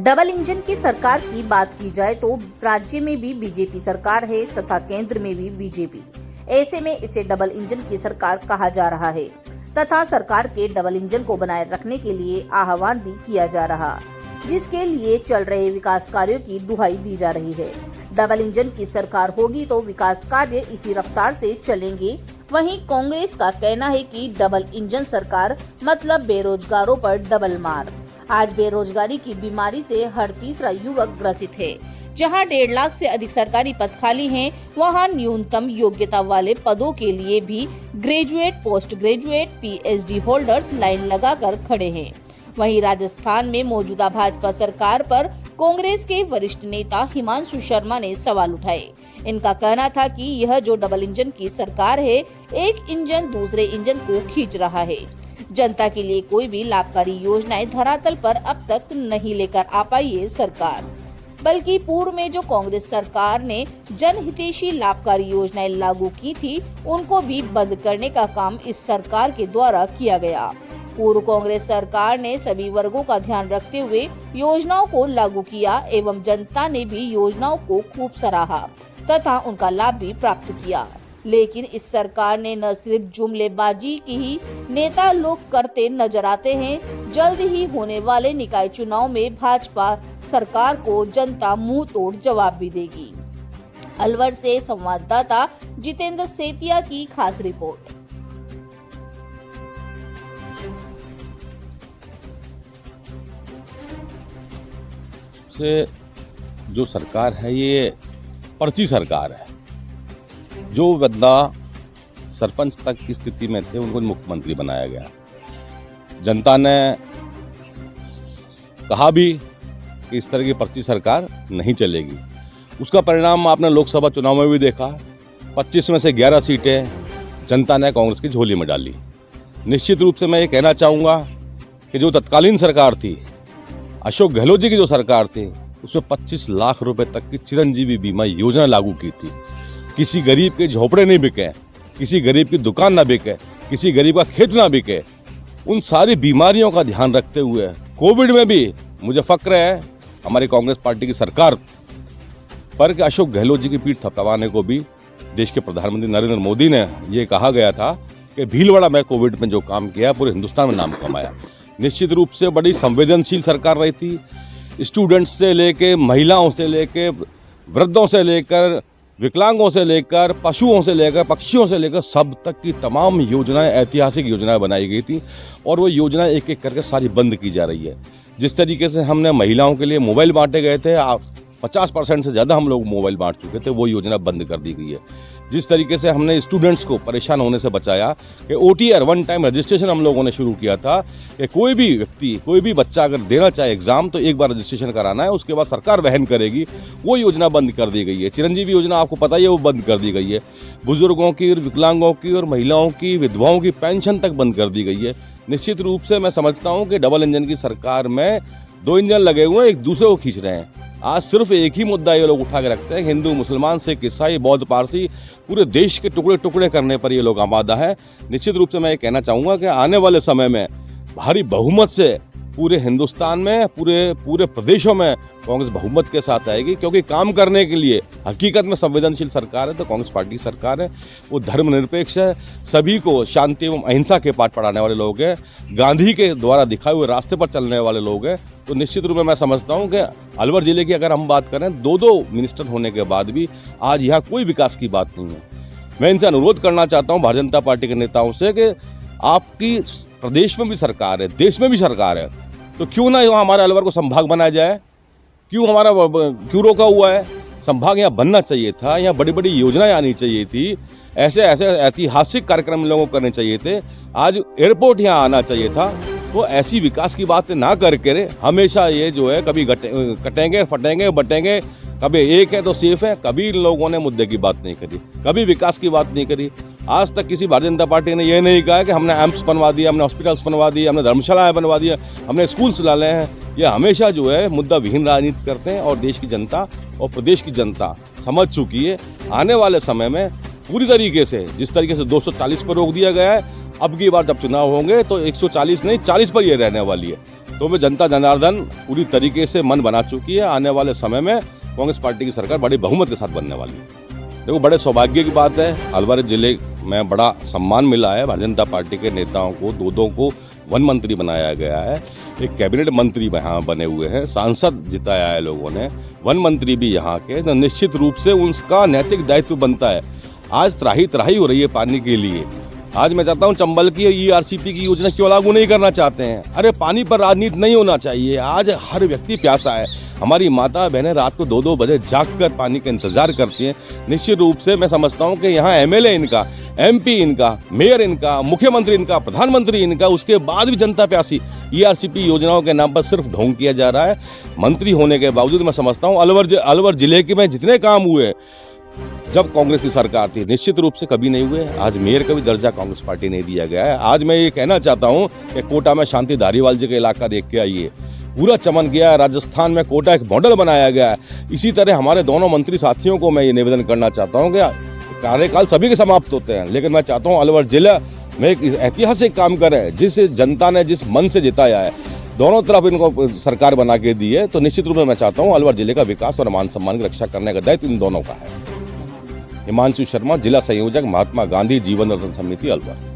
Double engine की सरकार की बात की जाए तो राज्य में भी बीजेपी सरकार है तथा केंद्र में भी बीजेपी। ऐसे में इसे डबल इंजन की सरकार कहा जा रहा है तथा सरकार के डबल इंजन को बनाए रखने के लिए आह्वान भी किया जा रहा, जिसके लिए चल रहे विकास कार्यों की दुहाई दी जा रही है। डबल इंजन की सरकार होगी तो विकास कार्य इसी रफ्तार से चलेंगे। वहीं कांग्रेस का कहना है कि डबल इंजन सरकार मतलब बेरोजगारों पर डबल मार। आज बेरोजगारी की बीमारी से हर तीसरा युवक ग्रसित है। जहां 1.5 लाख से अधिक सरकारी पद खाली हैं, वहां न्यूनतम योग्यता वाले पदों के लिए भी graduate, post graduate, PhD holders line लगाकर खड़े हैं। वहीं राजस्थान में मौजूदा भाजपा सरकार पर कांग्रेस के वरिष्ठ नेता हिमांशु शर्मा ने सवाल उठाए। इनका कहना था कि यह जो डबल इंजन की सरकार है, एक इंजन दूसरे इंजन को खींच रहा है। जनता के लिए कोई भी लाभकारी योजनाएं धरातल पर अब तक नहीं लेकर आ पाई है सरकार, बल्कि पूर्व में जो कांग्रेस सरकार ने जनहितैषी लाभकारी योजनाएं लागू की थी, उनको भी बंद करने का काम इस सरकार के द्वारा किया गया। पूर्व कांग्रेस सरकार ने सभी वर्गों का ध्यान रखते हुए योजनाओं को लागू किया एवं जनता ने भी योजनाओं को खूब सराहा तथा उनका लाभ भी प्राप्त किया। लेकिन इस सरकार ने न सिर्फ जुमलेबाजी की ही नेता लोग करते नजर आते हैं। जल्द ही होने वाले निकाय चुनाव में भाजपा सरकार को जनता मुंह तोड़ जवाब भी देगी। अलवर से संवाददाता जितेंद्र सेतिया की खास रिपोर्ट। से जो सरकार है ये पर्ची सरकार है। जो बंदा सरपंच तक की स्थिति में थे उनको मुख्यमंत्री बनाया गया। जनता ने कहा भी कि इस तरह की पर्ची सरकार नहीं चलेगी। उसका परिणाम आपने लोकसभा चुनाव में भी देखा। 25 में से 11 सीटें जनता ने कांग्रेस की झोली में डाली। निश्चित रूप से मैं ये कहना चाहूँगा कि जो तत्कालीन सरकार थी, अशोक गहलोत जी की जो सरकार थी, उसमें 25 लाख रुपए तक की चिरंजीवी बीमा योजना लागू की थी। किसी गरीब के झोपड़े नहीं बिके, किसी गरीब की दुकान ना बिके, किसी गरीब का खेत ना बिके। उन सारी बीमारियों का ध्यान रखते हुए कोविड में भी मुझे फक्र है हमारी कांग्रेस पार्टी की सरकार पर कि अशोक गहलोत जी की पीठ थपथपाने को भी देश के प्रधानमंत्री नरेंद्र मोदी ने ये कहा गया था कि भीलवाड़ा में कोविड में जो काम किया पूरे हिंदुस्तान में नाम कमाया। निश्चित रूप से बड़ी संवेदनशील सरकार रही थी। स्टूडेंट्स से लेके, महिलाओं से लेके, वृद्धों से लेकर, विकलांगों से लेकर, पशुओं से लेकर, पक्षियों से लेकर सब तक की तमाम योजनाएं, ऐतिहासिक योजनाएं बनाई गई थी और वो योजनाएं एक एक करके सारी बंद की जा रही है। जिस तरीके से हमने महिलाओं के लिए मोबाइल बांटे गए थे, 50% से ज़्यादा हम लोग मोबाइल बांट चुके थे, वो योजना बंद कर दी गई है। जिस तरीके से हमने स्टूडेंट्स को परेशान होने से बचाया कि OTR वन टाइम रजिस्ट्रेशन हम लोगों ने शुरू किया था कि कोई भी व्यक्ति, कोई भी बच्चा अगर देना चाहे एग्जाम तो एक बार रजिस्ट्रेशन कराना है, उसके बाद सरकार वहन करेगी। वो योजना बंद कर दी गई है। चिरंजीवी योजना आपको पता ही है, वो बंद कर दी गई है। बुजुर्गों की और विकलांगों की और महिलाओं की, विधवाओं की पेंशन तक बंद कर दी गई है। निश्चित रूप से मैं समझता हूँ कि डबल इंजन की सरकार में 2 इंजन लगे हुए हैं, एक दूसरे को खींच रहे हैं। आज सिर्फ एक ही मुद्दा ये लोग उठा के रखते हैं, हिंदू, मुसलमान, सिख, ईसाई, बौद्ध, पारसी, पूरे देश के टुकड़े टुकड़े करने पर ये लोग आमादा है। निश्चित रूप से मैं ये कहना चाहूँगा कि आने वाले समय में भारी बहुमत से पूरे हिंदुस्तान में, पूरे प्रदेशों में कांग्रेस बहुमत के साथ आएगी, क्योंकि काम करने के लिए हकीकत में संवेदनशील सरकार है तो कांग्रेस पार्टी की सरकार है। वो धर्मनिरपेक्ष है, सभी को शांति एवं अहिंसा के पाठ पढ़ाने वाले लोग हैं, गांधी के द्वारा दिखाए हुए रास्ते पर चलने वाले लोग हैं। तो निश्चित रूप में मैं समझता हूं कि अलवर जिले की अगर हम बात करें, 2 मिनिस्टर होने के बाद भी आज यहाँ कोई विकास की बात नहीं है। मैं इनसे अनुरोध करना चाहता हूँ भारतीय जनता पार्टी के नेताओं से कि आपकी प्रदेश में भी सरकार है, देश में भी सरकार है, तो क्यों ना यहाँ हमारे अलवर को संभाग बनाया जाए? क्यों रोका हुआ है? संभाग यहाँ बनना चाहिए था, यहाँ बड़ी बड़ी योजनाएं आनी चाहिए थी, ऐसे ऐतिहासिक कार्यक्रम इन लोगों को करने चाहिए थे। आज एयरपोर्ट यहाँ आना चाहिए था। तो ऐसी विकास की बात ना करके हमेशा ये जो है कभी कटेंगे, फटेंगे, बटेंगे, कभी एक है तो सेफ है, कभी इन लोगों ने मुद्दे की बात नहीं करी, कभी विकास की बात नहीं करी। आज तक किसी भारतीय जनता पार्टी ने यह नहीं कहा कि हमने एम्स बनवा दिया, हमने हॉस्पिटल्स बनवा दिए, हमने धर्मशालाएं बनवा दिया, हमने स्कूल्स डाले हैं। ये हमेशा जो है मुद्दा विहीन राजनीति करते हैं और देश की जनता और प्रदेश की जनता समझ चुकी है। आने वाले समय में पूरी तरीके से, जिस तरीके से 240 पर रोक दिया गया है, अब की बार जब चुनाव होंगे तो 140 नहीं 40 पर ये रहने वाली है। तो में जनता जनार्दन पूरी तरीके से मन बना चुकी है। आने वाले समय में कांग्रेस पार्टी की सरकार बड़ी बहुमत के साथ बनने वाली है। देखो, बड़े सौभाग्य की बात है, अलवर जिले में बड़ा सम्मान मिला है। भारतीय जनता पार्टी के नेताओं को दो को वन मंत्री बनाया गया है, एक कैबिनेट मंत्री यहाँ बने हुए हैं, सांसद जिताया है लोगों ने, वन मंत्री भी यहाँ के। तो निश्चित रूप से उनका नैतिक दायित्व बनता है। आज त्राही त्राही हो रही है पानी के लिए। आज मैं चाहता हूँ चंबल की ERCP की योजना क्यों लागू नहीं करना चाहते हैं? अरे पानी पर राजनीति नहीं होना चाहिए। आज हर व्यक्ति प्यासा है। हमारी माता बहनें रात को 2-2 बजे जागकर पानी का इंतजार करती हैं। निश्चित रूप से मैं समझता हूँ कि यहाँ MLA इनका, MP इनका, मेयर इनका, मुख्यमंत्री इनका, प्रधानमंत्री इनका, उसके बाद भी जनता प्यासी। ERCP योजनाओं के नाम पर सिर्फ ढोंग किया जा रहा है। मंत्री होने के बावजूद मैं समझता हूँ अलवर जिले के में जितने काम हुए जब कांग्रेस की सरकार थी, निश्चित रूप से कभी नहीं हुए। आज मेयर का भी दर्जा कांग्रेस पार्टी ने दिया गया है। आज मैं ये कहना चाहता हूँ कि कोटा में शांति धारीवाल जी का इलाका देख के आइए, पूरा चमन गया है। राजस्थान में कोटा एक मॉडल बनाया गया है। इसी तरह हमारे दोनों मंत्री साथियों को मैं ये निवेदन करना चाहता हूँ कि कार्यकाल सभी के समाप्त होते हैं, लेकिन मैं चाहता हूँ अलवर जिला में एक ऐतिहासिक काम करें। जिस जनता ने जिस मन से जिताया है, दोनों तरफ इनको सरकार बना के दी है, तो निश्चित रूप से मैं चाहता हूँ अलवर जिले का विकास और मान सम्मान की रक्षा करने का दायित्व इन दोनों का है। हिमांशु शर्मा, जिला संयोजक, महात्मा गांधी जीवन दर्शन समिति, अलवर।